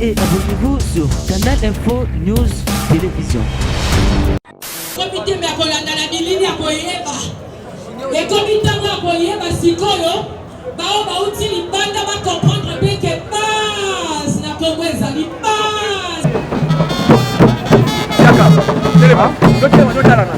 Et abonnez-vous sur Canal Info News Télévision. Comité Mercolanda la bilini ya koyeba. Et comité ya koyeba sikoyo, bao bauti libanda ba comprendre bien que base na Congo ezali base. Yaka, telema, notarana.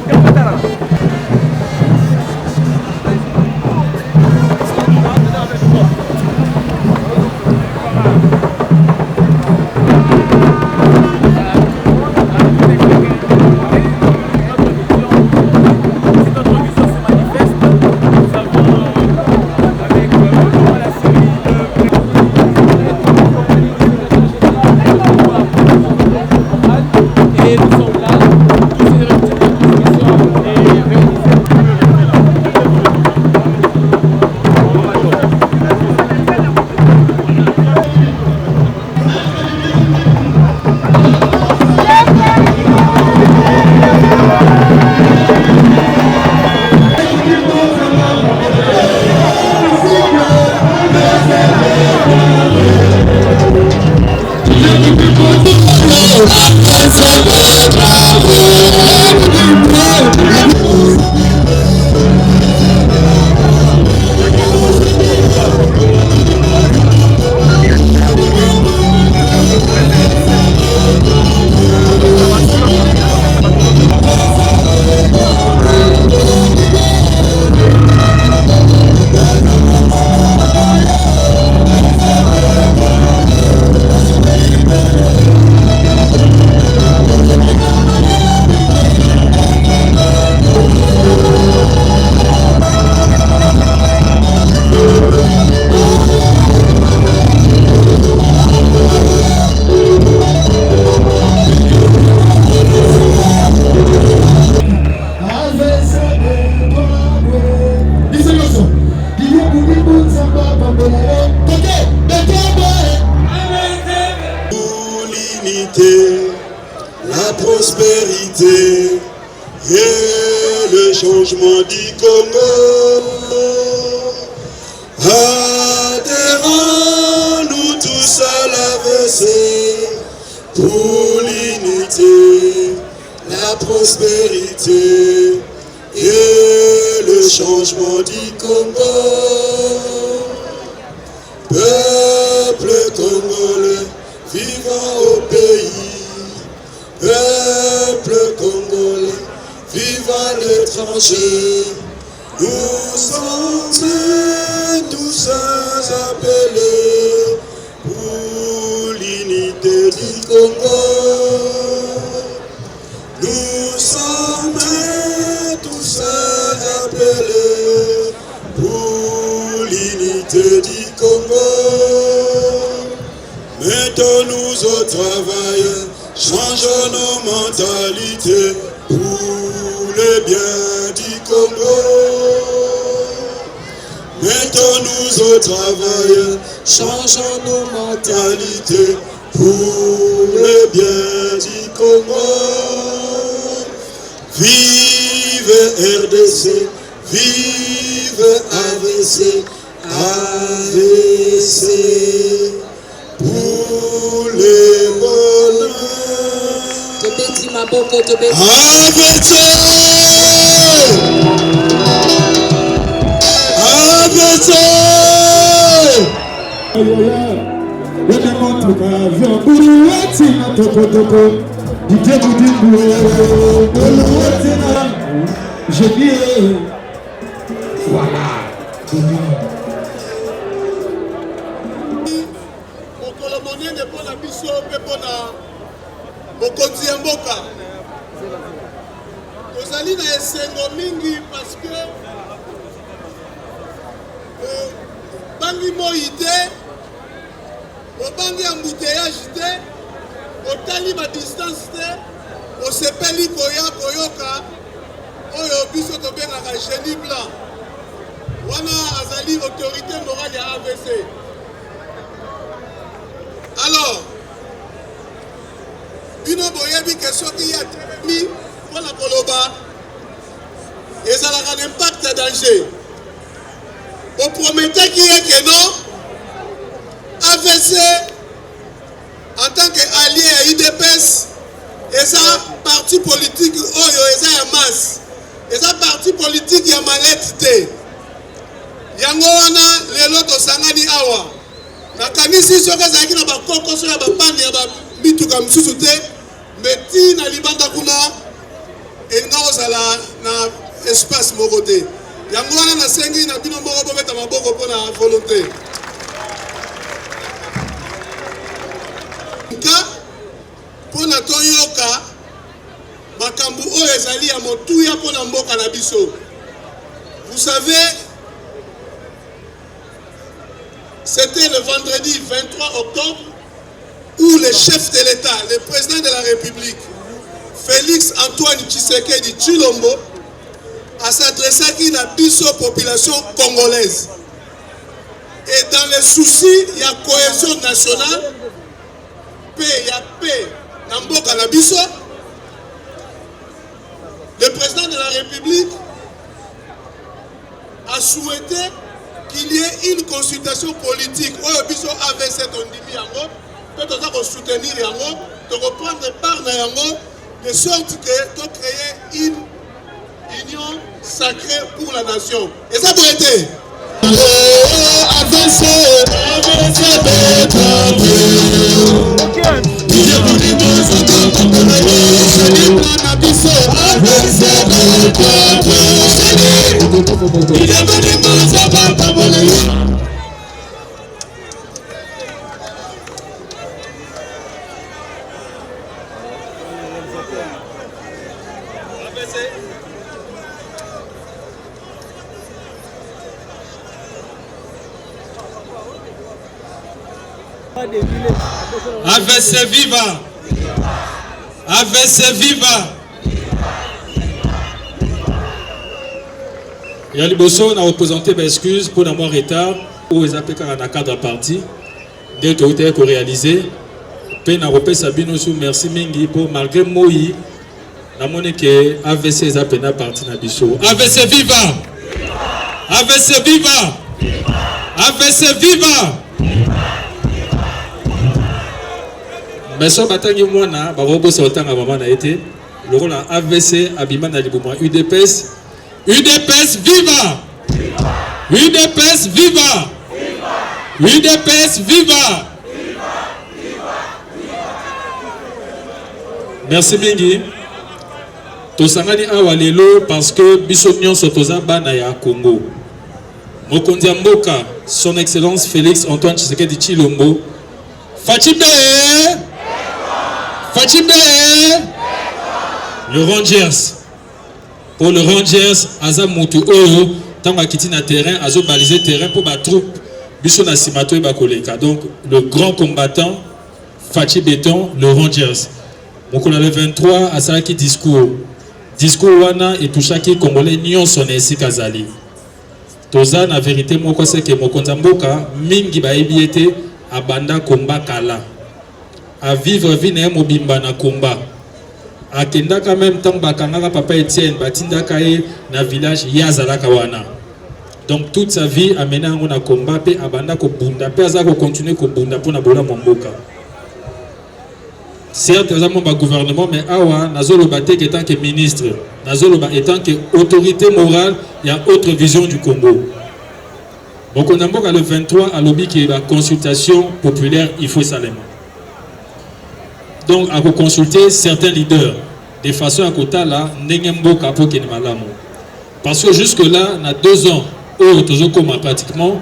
La prospérité et le changement du Congo. Adhérons-nous tous à l'AVC pour l'unité, la prospérité et le changement du Congo. Peuple congolais vivant au pays, peuple congolais vivant à l'étranger, nous sommes tous appelés pour l'unité du Congo. Nous sommes tous appelés pour l'unité du Congo. Mettons-nous au travail, changeons nos mentalités pour le bien du Congo. Mettons-nous au travail, changeons nos mentalités pour le bien du Congo. Vive RDC, vive AVC, AVC. Pour les bonheurs. AVC! Je dis, voilà. Mokolo monene mpona biso mpe mpona mokonzi ya mboka. Tozali na esengo mingi parce que bangi moi te, obangi embouteillage te, otali ba distance te, osepeli koya koyoka oyo biso tobengaka génie blanc. Wana azali autorité morale ya AVC. Alors, bino boyebi ke soki ya telemi mpona koloba ezalaka n'impact ya danger. Boprometaki ye ke non AVC en tant que allié à UDPS eza parti politique oyo eza ya masse. Eza parti politique ya malette te. Yango wana lelo tosangani awa. Nakanisi soki ezalaki na bakokoso ya bapane ya bamituka misusu te, meti na libanda kuna elinga kozala na espace moko te. Yango wana nasengi na bino moko bobeta maboko mpona volonté. Nka mpona toyoka makambu oyo ezali ya motuya mpona mboka na biso. Vous savez, c'était le vendredi 23 octobre où le chef de l'État, le président de la République, Félix Antoine Tshisekedi Tshilombo, a s'adressé à la population congolaise. Et dans le souci, il y a cohésion nationale, paix, dans mboka na biso. Le président de la République a souhaité qu'il y ait une consultation politique. Oyo biso AVC tondimi yango, peut-être qu'on soutenir yango, de reprendre part na yango, de sorte que de créer une union sacrée pour la nation. Et ça peut être AVC, AVC viva! AVC viva! Il y a les bossons, on a représenté mes excuses pour l'amour retard ou les APK dans cadre parti. Dès que vous avez réalisé, peine à repérer Sabino sous merci Mingi pour malgré Moï, la monnaie que AVC est à peine à partir de Bissau. AVC viva! AVC viva! AVC viva! Mais ça, batangi mwana, barobo sortant à maman a été le rôle à AVC, Abimana Libouma, UDPS. UDPS viva! UDPS viva! UDPS viva! Merci Mingi. Tosangani awa lelo parce que biso nyonso toza bana ya Congo. Mokonzi ya mboka, son excellence Félix Antoine Tshisekedi Tshilombo. Fachibe! Fachibe! Le Rangers. Pour le Rangers, Aza Moutou Oyo, tant qu'il na terrain, Azo balisé terrain pour ma troupe, Biso na Simato et Bakoleka. Donc, le grand combattant, Fachi Béton, le Rangers. Donc, on a le 23 à Saraki discours. Discours wana et tout chaque Congolais nyon son ici Kazali. Toza na vérité, moi, c'est que Mokonzamboka, Mingi Baebiete, Abanda Komba Kala. À vivre vie na mobimba na combat. Akendaka même temps bakangaka papa Etienne batindaka ye na village Yazalaka wana. Donc toute sa vie amena ngo na combat pe abanda ko bunda pe aza ko continuer ko bunda pour na bola mboka. Certes za mon gouvernement mais awa nazolo baté que tant que ministre, nazolo ba étant que autorité morale, il y a autre vision du Congo. mokonzi mboka le 23 alobi que la consultation populaire il faut salement. Donc à consulter certains leaders de façon à côté là ndenge mboka po kene malamu. Parce que jusque là na 2 ans au pratiquement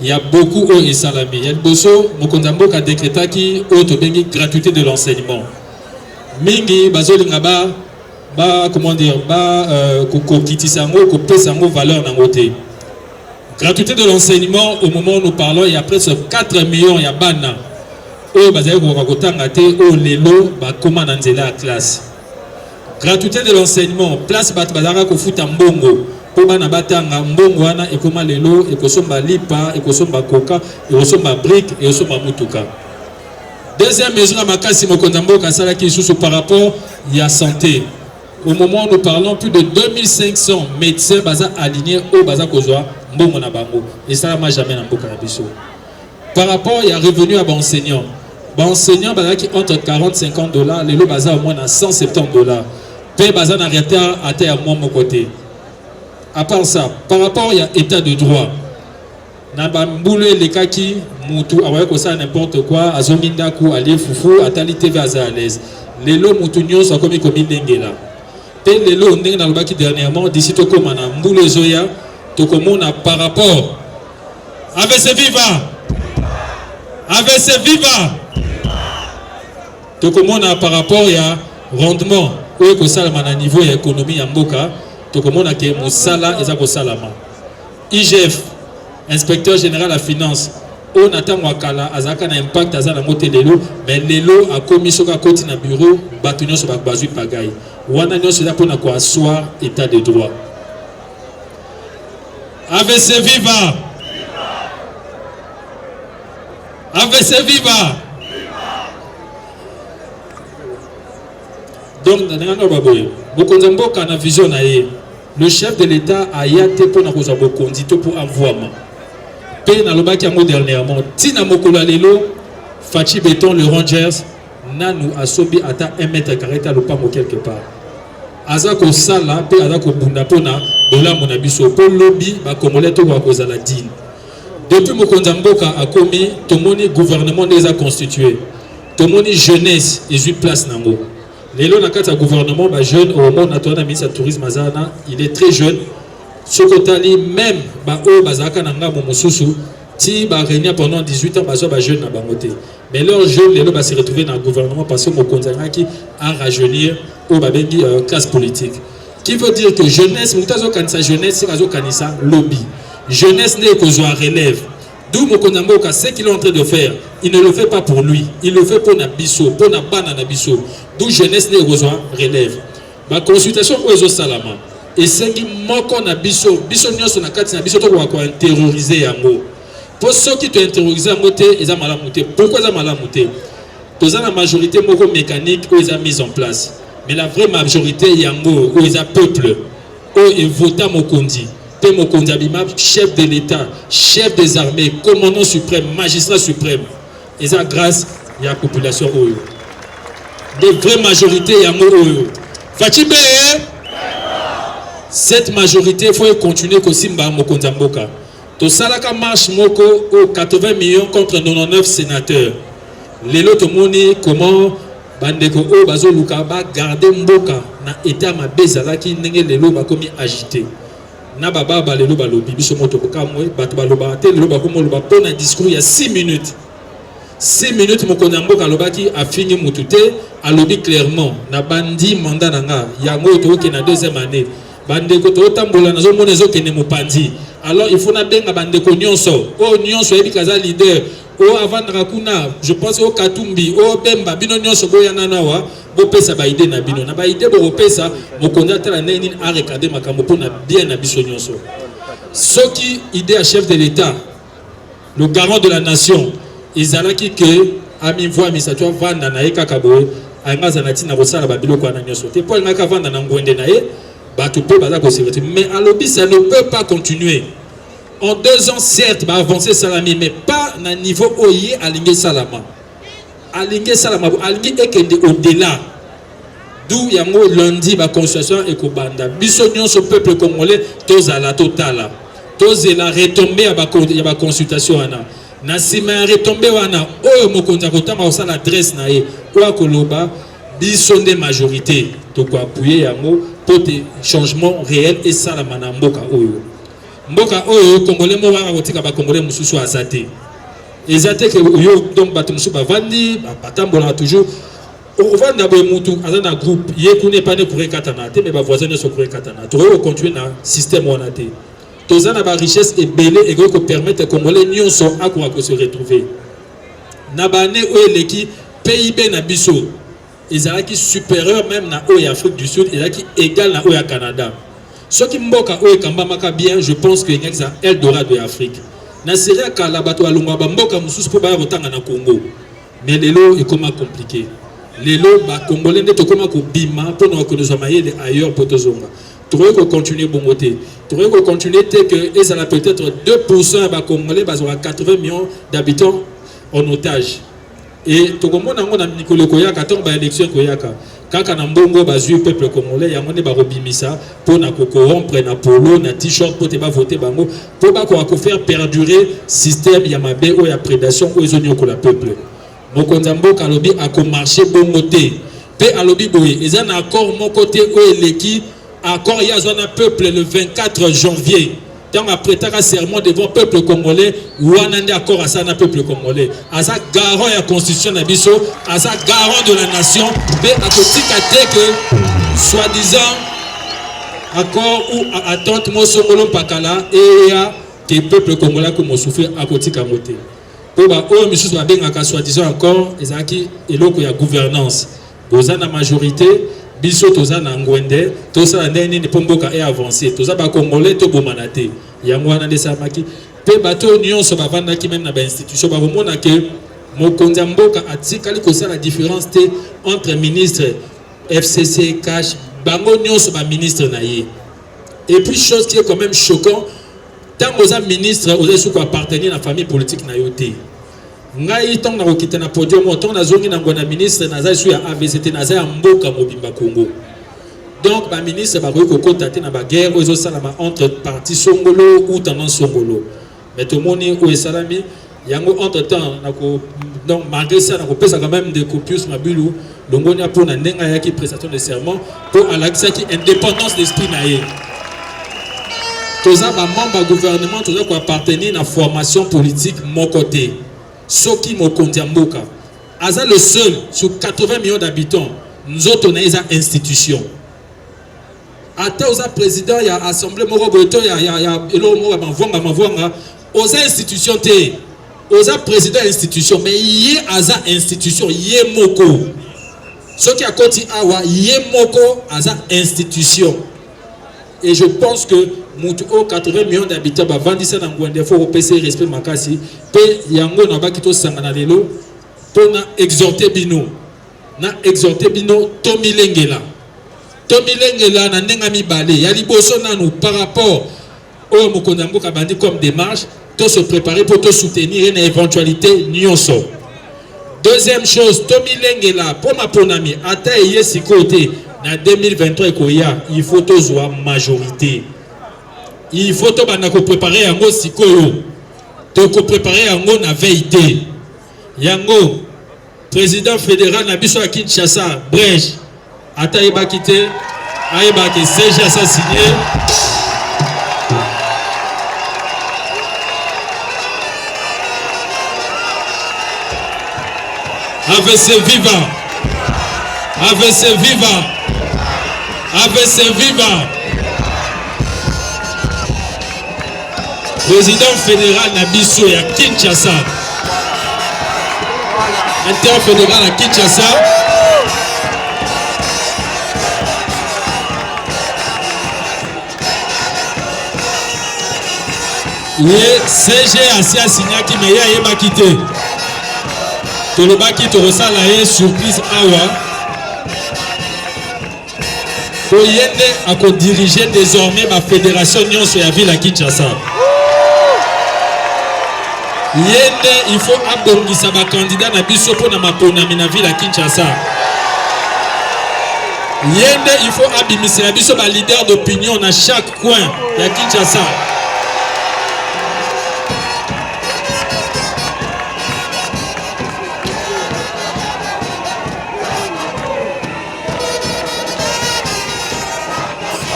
il y a beaucoup de salami. Il y a bosso mokonzi mboka décréta qui auto bengi gratuité de l'enseignement. Mingi bazolinga ba comment dire ko kitisango ko pesango valeur na ngote. Gratuité de l'enseignement au moment où nous parlons il y a presque 4 millions ya bana. O bazaye ko kotanga te o lelo ba koma na nzela classe. Gratuité de l'enseignement place bat bazaka ko futa mbongo. Po bana batanga mbongo wana ekoma lelo ekosomba lipa ekosomba koka ekosomba brique ekosomba mutuka. Deuxième mesure à Makasi mokonzi mboka sala qui sous par rapport à la santé. Au moment où nous parlons, plus de 2500 médecins baza alignés au baza kozwa mbongo na bango. Et ça m'a jamais na mboka na biso. Par rapport à revenu à enseignant. Enseignant baza qui entre 40-50 $, les lots baza au moins à 170 $. Paye baza na retard à terre à mon côté. À part ça, par rapport à état de droit. Naba mboule les kaki mutu awaye ko ça n'importe quoi azominda ku ali fufu atali TV à l'aise les lots mutu nyonso comme ndengela pe les lots ndenge na lobaki dernièrement d'ici to comme na mboule zoya to komona par rapport avec ce viva to komona par rapport ya rendement ou ko salama na niveau ya économie ya mboka to komona ke musala eza ko salama IGF inspecteur général à finance on attend wakala azaka na impact azana moté lelo mais lelo a commis soka koti na bureau batunyo so bazui pagaille wana nyo cela pour na ko asseoir état de droit AVC viva donc dans na baboye bokonza mboka na vision na ye le chef de l'état a yate pour na ko za bokondito pour envoiement. Pe na lobaki yango dernièrement tina mokolo lelo Fachi Béton le Rangers nanu asobi ata 1 mètre carré ta lopango quelque part azako sala pe azako bunda pona dola mona biso po lobby ba komole to ba kozala din depuis mokonza mboka akomi tomoni gouvernement déjà constitué tomoni jeunesse et place nango lelo na kata gouvernement ba jeune au moment na ministre tourisme azana il est très jeune. Sokotali même ba o bazaka na ngamo mosusu ti ba réunir pendant 18 ans bazo ba jeune na bangote mais leur jeune lelo ba se retrouver dans le gouvernement parce que mokonzanga qui a rajeunir au ba bengi classe politique qui veut dire que jeunesse mutazo kanisa jeunesse kazo kanisa lobby jeunesse ne ko zo relève d'où mokonzamboka ce qu'il est en train de faire il ne le fait pas pour lui il le fait pour na biso pour na bana na biso d'où jeunesse ne ko zo relève ba consultation ko zo salama et c'est qui moko na biso nyonso na kati na biso to ko terroriser yango pour ceux qui te terroriser yango te eza malamu te pourquoi eza malamu te toza la majorité moko mécanique ou eza mise en place mais la vraie majorité yango ou eza peuple ou e vota mokonzi pe mokonzi abima chef de l'état chef des armées commandant suprême magistrat suprême eza grâce ya population oyo de vraie majorité yango oyo Fachi be cette majorité, il faut continuer comme Simba mokonzi mboka. To salaka marche moko au 80 millions contre 99 sénateurs. Lelo to moni comment bandeko o bazo luka ba garder mboka na état mabeza ki ndenge lelo ba komi agité. Na baba ba lelo ba lobi biso moto boka moy bato ba loba te lelo ba komo loba pona discours il y a 6 minutes. 6 minutes mokonzi mboka lobaki a fini mutute a lobi clairement na bandi mandat nanga yango to ke na deuxième année. Bandeko to tambola nazo mona ezokene mopanzi alors il faut na benga bandeko nyonso o nyonso yebi kaza leader o avandra kuna je pense au Katumbi o Bemba bino nyonso boya nanawa bo pesa ba idée na bino na ba idée bo pesa mokonzi atala neni a regarder makambo pona bien na biso nyonso soki idée à chef de l'état le garant de la nation ezalaki que ami voix misato vanda na ekaka boye aingaza na tina kosala ba biloko na nyonso te po ngaka vanda na ngwende na ye. Mais à l'obis, ça ne peut pas continuer. En 2 ans, certes, va avancer Salami, mais pas à niveau OIE à l'ingé Salama. À l'ingé Salama, à l'ingé au-delà. D'où il y a un lundi, la constitution et Kobanda. Bisognon, ce peuple congolais, tous à la totale. Tous la retombée à la consultation. Na sima retombée wana oyo mokonza kotama osa l'adresse na ye kwa koloba bisonde majorité to ko appuyer yango pour des changements réels et ça la manamboka oyo congolais mo wa kotika ba congolais mususu azate ezate que yo donc bato mususu bavandi batambola toujours on va d'abord mutu azana groupe ye kune pas ne courir katana te mais ba voisin ne so courir katana to continuer na système wana te. Tous na ba richesse et belé et que permettre congolais nyonso akwa ko se retrouver na bané o eleki PIB na biso ezalaki supérieur même na o ya Afrique du Sud ezalaki égal na o ya Canada ce qui mboka o ekambamaka bien je pense que ngeza Eldorado de Afrique na seria kala bato alongwa ba mboka mususu po ba rotanga na Congo mais lelo est comment compliqué lelo ba congolais ndeto koma ko bima pour na reconnaître mayele ailleurs pour tozonga. Tu veux continuer bon côté. Tu veux continuer que ça a peut-être 2% à Congolais, parce qu'on a 80 millions d'habitants en otage. Et tout le monde a Nicolas Koyaka, tant que l'élection Koyaka, quand on a bongo basu peuple congolais, il y a un robimisa pour na corrompre na polo, na t-shirt pour te voter bango, pour pas qu'on faire perdurer système yamabe ou ya prédation ou ils ont la peuple. Mokonzambo kalobi a marché bon côté. Pe alobi boye, ils ont accord mon côté où l'équipe accord il y a un peuple le 24 janvier. Tant après un serment devant le peuple congolais, ou un accord à ça un peuple congolais. À ça garant la constitution d'Abisso, à ça garant de la nation, mais à côté que soi-disant accord ou attente mon songolon pakala et que le peuple congolais comme souffrir à côté kamoté. Pour ba o monsieur va bien à soi-disant accord ezaki eloko ya gouvernance. Boza na majorité biso toza na ngwende toza ndeni ni pomboka et avancer toza ba congolais to bomanate yango wana ndesa maki pe bato nyonso bavanda ki même na ba institution ba bomona que mokonzi mboka atikali ko ça la différence entre ministre FCC cash bango nyonso ba ministre na ye. Et puis chose qui est quand même choquant tant aux ministres aux sous appartenir à la famille politique na yote ngai tant na kokita na podium tant na zongi na ngwana ministre na za sou ya AVCT na za mboka mobimba Congo. Donc ba ministre ba ko contacter na ba guerre aux salama entre parti songolo ou tendance songolo. Mais tout le monde est au salami yango entre temps na ko donc malgré ça na ko pesa quand même des copius mabulu longoni a pour na ndenga yaki prestation de serment pour alaxia qui indépendance d'esprit na ye. Tous les membres du gouvernement qui appartenir à la formation politique mon côté. Ce qui me compte Mboka. Aza le seul sur 80 millions d'habitants. Nous autres on a une institution. Ata oza président il y a assemblée moroboto il y a elo mo mavonga oza institution té. Oza président institution mais yé aza institution yé moko. Ce qui a côté awa yé moko aza institution. Et je pense que mutu 80 millions d'habitants ba vandisa na ngwende faut repérer respect makasi pe yango na bakito sangana lelo pona exhorter bino tomilengela na ndenga mibale ya liboso nanu par rapport au mokonza mboka bandi comme démarche to se préparer pour te soutenir une éventualité nyonso. Deuxième chose tomilengela pour ma ponami ata yesi côté na 2023 koya il faut tozwa majorité. Il faut to préparer yango sikoyo to ko préparer yango na veille yango président fédéral na biso à Kinshasa brèche ata yeba kité ayeba ke CG a signé AVC viva AVC viva AVC viva. Président fédéral Nabiso à Kinshasa. Interfédéral à Kinshasa. Le CG a signé qui me y'a quitté. Tout le bas qui te ressent la surprise awa. Pour yende à diriger désormais ma fédération Nyon sur la ville à Kinshasa. Yende il faut abongisa ba candidat na biso pour na maponami na ville à Kinshasa. Yende il faut abimisa na biso ba leader d'opinion na chaque coin ya Kinshasa.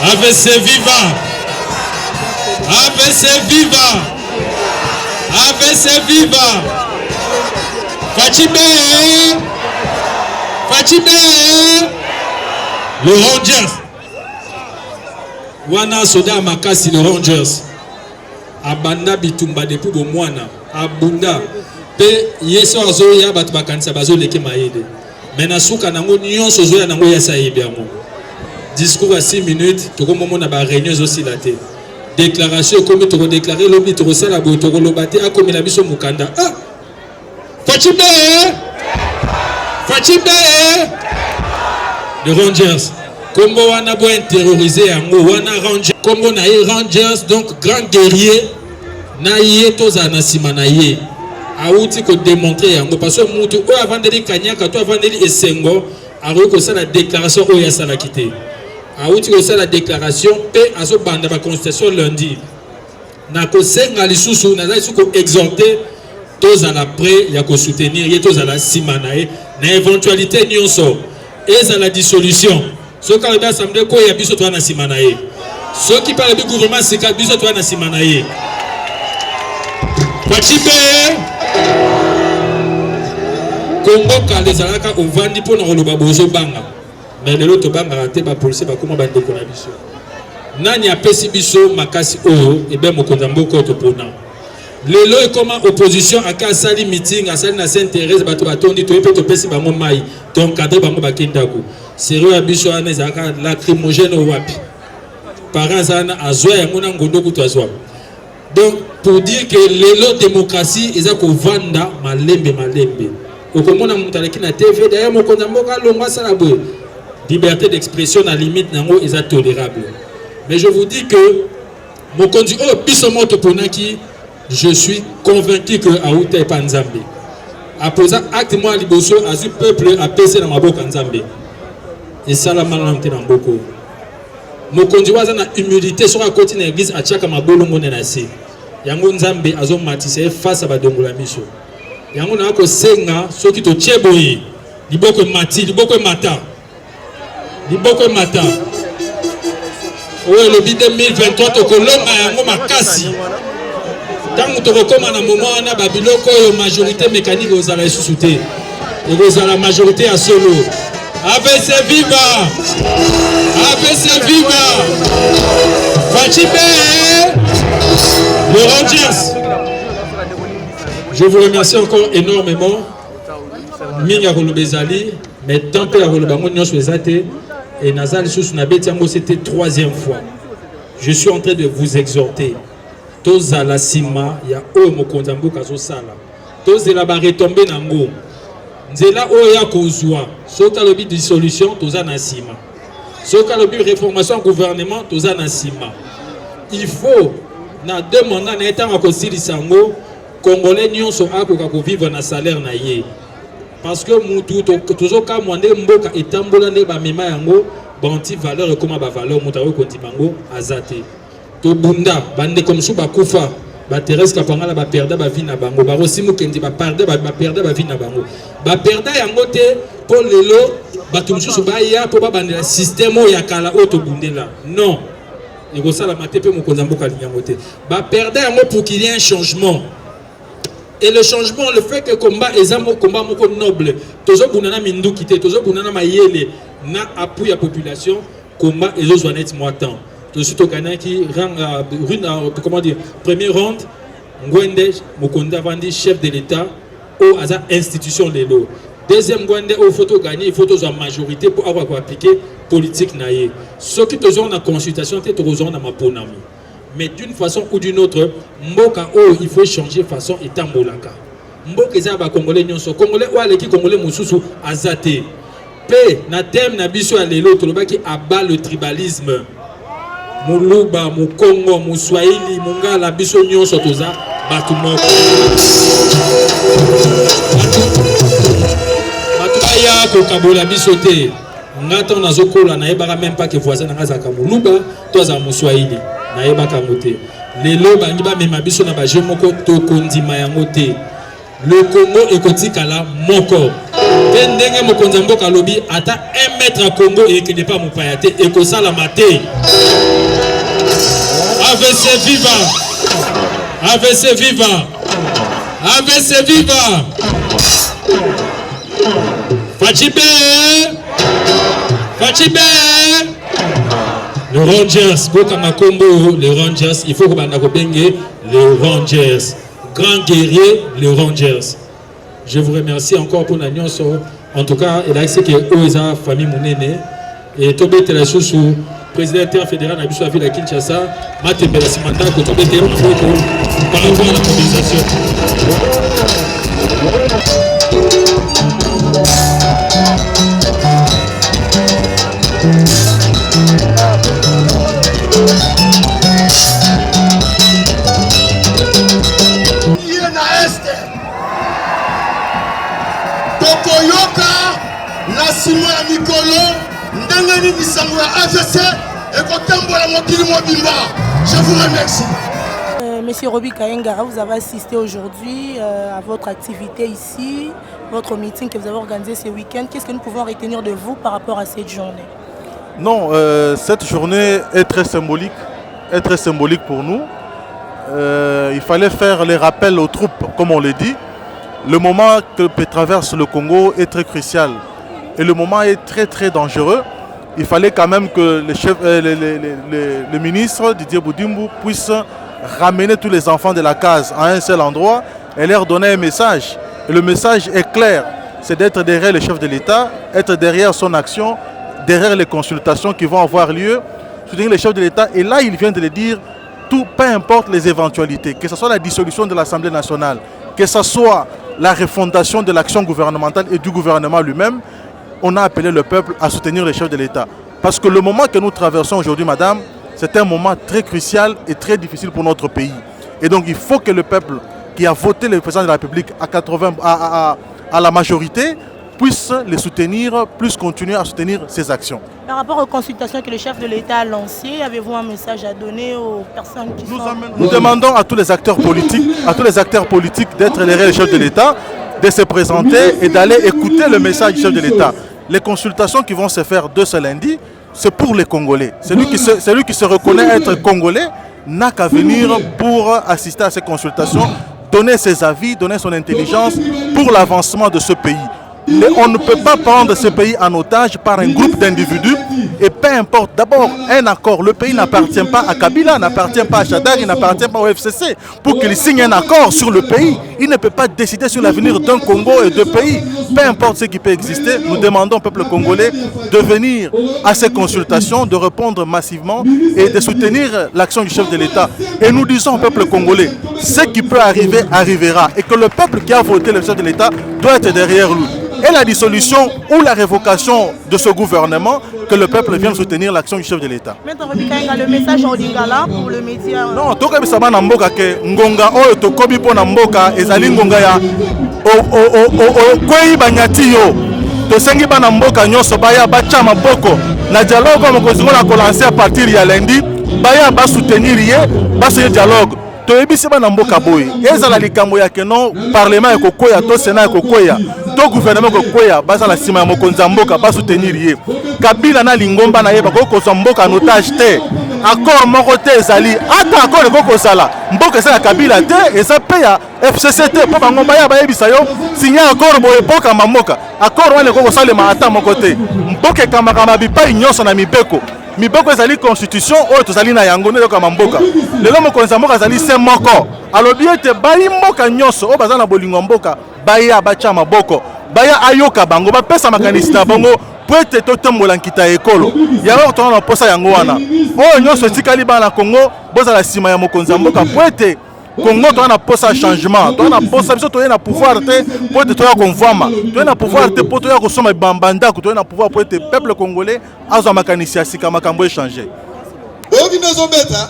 AVC viva! AVC viva! AVC viva! Fatime! Fatime! Le Rangers! Wana soda makasi le Rangers. Abanda bitumba depuis bo mwana. Abunda. Pe yeso azo ya batu bakanisa bazo leke maede. Mena suka nango nyonso zo ya nango ya sayebi amo. Discours à 6 minutes, toko momo na ba réunion aussi la té. Déclaration comme toko déclarer lobi toko sala bo toko lobate akomi la biso mukanda. Ah! Fatime! Fatime! Les Rangers. Combo wana bo terroriser yango wana Rangers. Combo na Rangers donc grand guerrier na ye toza na sima na ye. Auti ko démontrer yango parce que mutu o avandeli kanyaka to avandeli esengo aro ko sala déclaration o ya sala kité. Auti ko sala déclaration pe azo banda ba constitution lundi. Na ko senga lisusu na za ko exhorter toza la prêt ya ko soutenir ye toza la sima na ye na éventualité nyonso et ça la dissolution. Ce qui est l'Assemblée, il y a biso toi na simanaye. Ceux qui parlent du gouvernement, c'est qu'il biso toi na simanaye. Pachipe Congo les alaka au vandi pour nous le bozo banga. Mais le lot banga raté ba policier ba comment bande ko na biso. Nani a pesi biso makasi oyo et ben mokonza mboko to pona. Lelo et comment opposition aka sali meeting asali na Sainte-Thérèse bato batondi to pe to pesi bango mai. Donc cadre bango bakendako. Sérieux à biso ane zaka lacrymogène au wapi. Parents zana azwa ya mona ngondo kutazwa. Donc pour dire que l'élo démocratie eza ko vanda malembe. Okomona mutaleki na TV d'ailleurs mokonza mboka longwa sala boye. Liberté d'expression à limite nango eza tolérable. Mais je vous dis que mokonzi o biso moto ponaki je suis convaincu que Aouta est pas Nzambe. Après ça acte moi liboso azu peuple a pesé dans maboka Nzambe. Et ça la malante dans beaucoup. Mokonzi waza na humilité sur la côté de l'église a tchaka mabolo ngone na se. Yango Nzambe azo matise face à badongola miso. Yango na ko senga soki to cheboyi liboko mati liboko mata. Liboko mata. Oye le 2023 to kolonga yango makasi. Tant que tu na moment na babiloko yo majorité mécanique aux ala sous-souté. Et aux la majorité à solo. AVC viva! AVC viva! Fatime! Le Rangers! Je vous remercie encore énormément. Minga Rolobezali, mais tant que la Rolobango n'y a et Nazal sous Nabetiamo, c'était 3e fois. Je suis en train de vous exhorter. Toza la sima, ya o mokonzambo kazo sala. Toza la ba retomber nango. Nzela oya kozwa soka lobi dissolution toza na sima soka lobi réformation gouvernement toza na sima. Il faut na deux mandats na etanga kosilisa ngo congolais nyonso akoka ko vivre na salaire na ye parce que mutu tozo ka mwande mboka etambola nde ba mema yango banti valeur comme ba valeur mutawe kontimango azate to bunda bande comme sou ba kufa ba Thérèse Kapangala ba perda ba vie na bango ba Rosimu Kendi ba perda ba vie na bango ba perda yango te pour lelo ba tumsusu ba ya po ba bandela système ya kala auto bundela non et ko sala matepe mokonza mboka linyango te ba perda yango pour qu'il y ait un changement et le changement le fait que combat ezamo combat moko noble tozo bunana mindu kité tozo bunana mayele na appui ya population combat ezo zoanet moitan. Tout suite au Ghana qui rend comment dire première ronde Ngwende Mokonda Vandi chef de l'État au hasard institution de l'eau. Deuxième Ngwende au photo gagner il faut tous en majorité pour avoir appliquer politique naïe. Ce qui te ont en consultation t'es toujours dans ma ponami. Mais d'une façon ou d'une autre mboka oh il faut changer façon état molaka. Mboka eza ba congolais nyonso congolais ou aleki congolais mususu azate. Pe na thème na biso ya lelo tolobaki abat le tribalisme. Muluba, Mukongo, Muswahili, Mungala, biso nyonso toza batu moko. Batubaya ko kabola biso te. Ngata nazokola na yebaka même pas que voisin na zaka Muluba, toza Muswahili, na yebaka mote. Lelo bangi ba mema biso na ba je moko to kondima yango te. Le Congo ekotikala moko. Ndenge mokonza mboka lobi ata 1 mètre à Congo et que n'est pas mon payate et que ça la maté. AVC viva. AVC viva. AVC viva. Fachibé. Fachibé. Les Rangers, les Rangers, il faut que les Rangers. Grand guerrier, les Rangers. Je vous remercie encore pour l'agneau. En tout cas, il a dit que Oza, famille Mounene, et Tobé Telasusu, président interfédéral de la ville de Kinshasa, Matembela Simanda, que Tobé par rapport à la mobilisation. Tokoyoka na sima ya mikolo ndenge nini sango ya AVC ekotambola mokili mobimba. Je vous remercie. Monsieur Roby Kaengara, vous avez assisté aujourd'hui à votre activité ici, votre meeting que vous avez organisé ce week-end. Qu'est-ce que nous pouvons retenir de vous par rapport à cette journée? Non, cette journée est très symbolique pour nous. Il fallait faire les rappels aux troupes, comme on le dit. Le moment que traverse le Congo est très crucial et le moment est très dangereux. Il fallait quand même que le ministre Didier Boudimbu puisse ramener tous les enfants de la case à un seul endroit et leur donner un message. Et le message est clair, c'est d'être derrière le chef de l'État, être derrière son action, derrière les consultations qui vont avoir lieu, soutenir le chef de l'État. Et là, il vient de le dire, tout, peu importe les éventualités, que ce soit la dissolution de l'Assemblée nationale, que ce soit la refondation de l'action gouvernementale et du gouvernement lui-même, on a appelé le peuple à soutenir les chefs de l'État. Parce que le moment que nous traversons aujourd'hui, madame, c'est un moment très crucial et très difficile pour notre pays. Et donc il faut que le peuple qui a voté le président de la République à la majorité puisse les soutenir, puisse continuer à soutenir ses actions. Par rapport aux consultations que le chef de l'État a lancées, avez-vous un message à donner aux personnes qui Nous demandons à tous les acteurs politiques d'être derrière le chef de l'État, de se présenter et d'aller écouter le message du chef de l'État. Les consultations qui vont se faire de ce lundi, c'est pour les Congolais. Celui qui se reconnaît être Congolais n'a qu'à venir pour assister à ces consultations, donner ses avis, donner son intelligence pour l'avancement de ce pays. Mais on ne peut pas prendre ce pays en otage par un groupe d'individus et peu importe, d'abord un accord, le pays n'appartient pas à Kabila, n'appartient pas à Chadar, il n'appartient pas au FCC. Pour qu'il signe un accord sur le pays, il ne peut pas décider sur l'avenir d'un Congo et de pays. Peu importe ce qui peut exister, nous demandons au peuple congolais de venir à ces consultations, de répondre massivement et de soutenir l'action du chef de l'État. Et nous disons au peuple congolais, ce qui peut arriver, arrivera. Et que le peuple qui a voté le chef de l'État doit être derrière lui. Et la dissolution ou la révocation de ce gouvernement, que le peuple vienne soutenir l'action du chef de l'État. Maître Roby Kaengara, le message en lingala pour le média. Non, tout comme ça va na mboka ke ngonga oyo to kobi po na mboka ezali ngonga ya kwei banyati yo. To sengi ba na mboka nyonso baya bacha maboko na dialogue mo ko na lancer à partir ya lundi baya ba soutenir ye ba ce dialogue. To ebisi ba na mboka boy. Ezala likambo ya ke non parlement ekokoya to sénat ekokoya. To gouvernement kokoya basa la sima ya mokonza mboka ba soutenir ye. Kabila na lingomba na ye ba ko mboka en otage te. Accord moko te ezali ata accord ko sala mboka esa Kabila te esa pe ya FCC te po bango ba ya ba yebisa yo signer accord boye poka mamoka accord wana ko salema ata moko te mboka kamaka bipai nyonso na mibeko mibeko ezali constitution oyo tozali na yango ne yoka mboka lelo mokonza mboka ezali se moko alobi ete bayi mboka nyonso oyo baza na bolingo mboka baya bacha maboko baya ayoka bango bapesa makanisi na bango po ete totambola nkita ekolo yango tona na posa yango wana oyo nyonso etikali bana Congo bozala nsima ya mokonza mboka po ete Congo tona na posa changement tona na posa biso toye na pouvoir te po ete toya konvwama toye na pouvoir te po toya kosoma bambandako toye na pouvoir po ete peuple congolais azwa makanisi ya sika makambo echange oyoki ndozobeta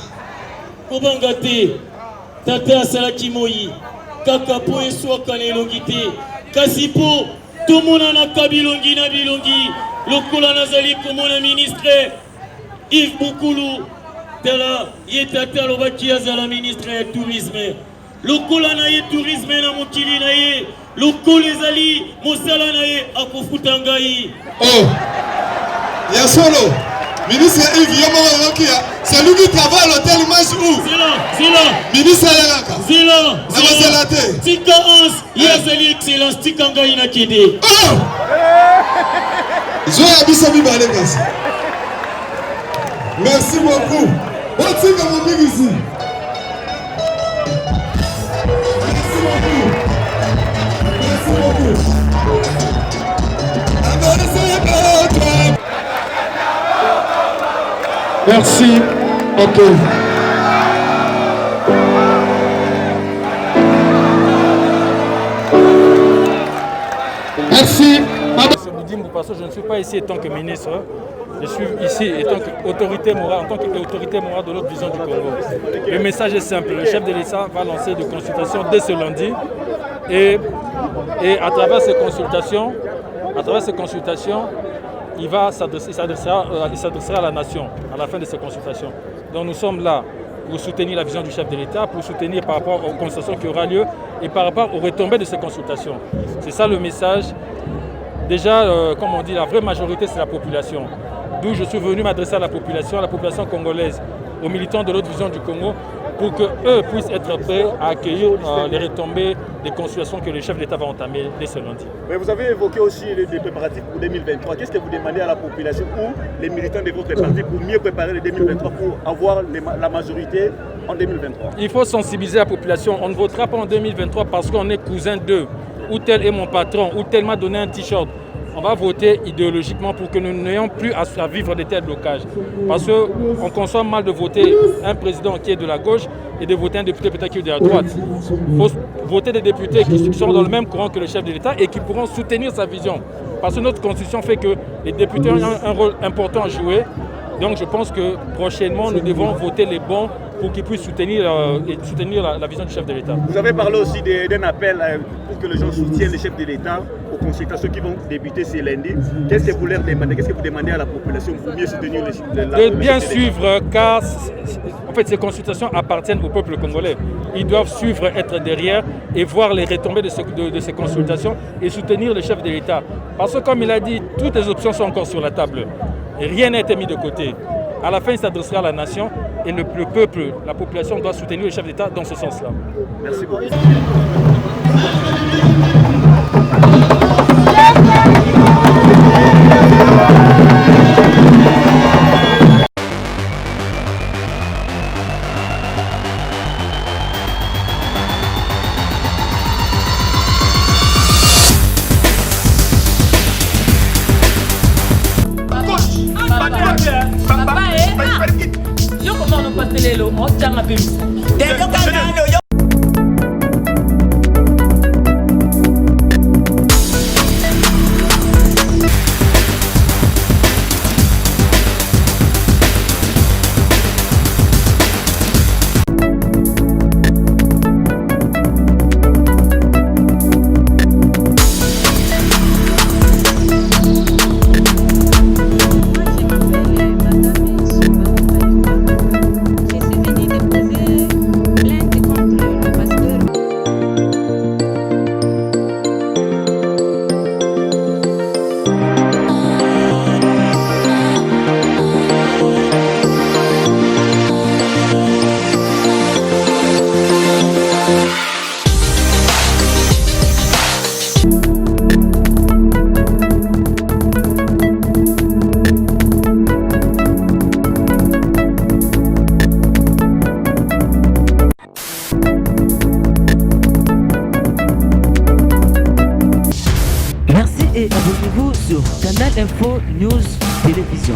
kobanga te tata asalaki moi kaka po eswakana elongi te kasi po tomonanaka bilongi na bilongi lokola nazali komona ministre Yves Bukulu tala ye tata alobaki azala ministre ya tourisme lokola na ye tourisme na mokili na ye lokola ezali mosala na ye akofuta ngai oh ya solo Ministre Yves Yomoro, c'est lui qui travaille à l'hôtel, il mange où? Zilo. Ministre Ayaka. Zilo. Tika 11, Yazali excellence, Tika Ngaïna Kide. Oh! Joël Abissabi Balengas. Merci beaucoup. On tient comme on dit ici. Merci. Ok. Merci. Parce que je ne suis pas ici en tant que ministre, je suis ici en tant qu'autorité morale, de l'autre vision du Congo. Le message est simple, le chef de l'État va lancer des consultations dès ce lundi et à travers ces consultations, il s'adressera à la nation à la fin de ces consultations. Donc nous sommes là pour soutenir la vision du chef de l'État, pour soutenir par rapport aux consultations qui aura lieu et par rapport aux retombées de ces consultations. C'est ça le message. Déjà, comme on dit, la vraie majorité, c'est la population. D'où je suis venu m'adresser à la population congolaise, aux militants de l'autre vision du Congo, pour qu'eux puissent être prêts à accueillir les retombées des consultations que le chef d'État va entamer dès ce lundi. Mais vous avez évoqué aussi les préparatifs pour 2023. Qu'est-ce que vous demandez à la population ou les militants de votre parti pour mieux préparer le 2023 pour avoir la majorité en 2023? Il faut sensibiliser la population. On ne votera pas en 2023 parce qu'on est cousin d'eux, ou tel est mon patron, ou tel m'a donné un t-shirt. On va voter idéologiquement pour que nous n'ayons plus à vivre de tels blocages. Parce qu'on conçoit mal de voter un président qui est de la gauche et de voter un député peut-être qui est de la droite. Il faut voter des députés qui sont dans le même courant que le chef de l'État et qui pourront soutenir sa vision. Parce que notre constitution fait que les députés ont un rôle important à jouer. Donc je pense que prochainement, nous devons voter les bons pour qu'ils puissent soutenir la vision du chef de l'État. Vous avez parlé aussi d'un appel pour que les gens soutiennent le chef de l'État aux consultations qui vont débuter ce lundi. Qu'est-ce que vous leur demandez? Qu'est-ce que vous demandez à la population pour mieux soutenir le chef de l'État? De bien suivre, car en fait, ces consultations appartiennent au peuple congolais. Ils doivent suivre, être derrière et voir les retombées de ces consultations et soutenir le chef de l'État. Parce que comme il a dit, toutes les options sont encore sur la table. Et rien n'a été mis de côté. À la fin, il s'adressera à la nation et le peuple, la population doit soutenir le chef d'État dans ce sens-là. Merci beaucoup. Yo comment on passe les lots, on tient ma bim. Merci et abonnez-vous sur Canal Info News Télévision.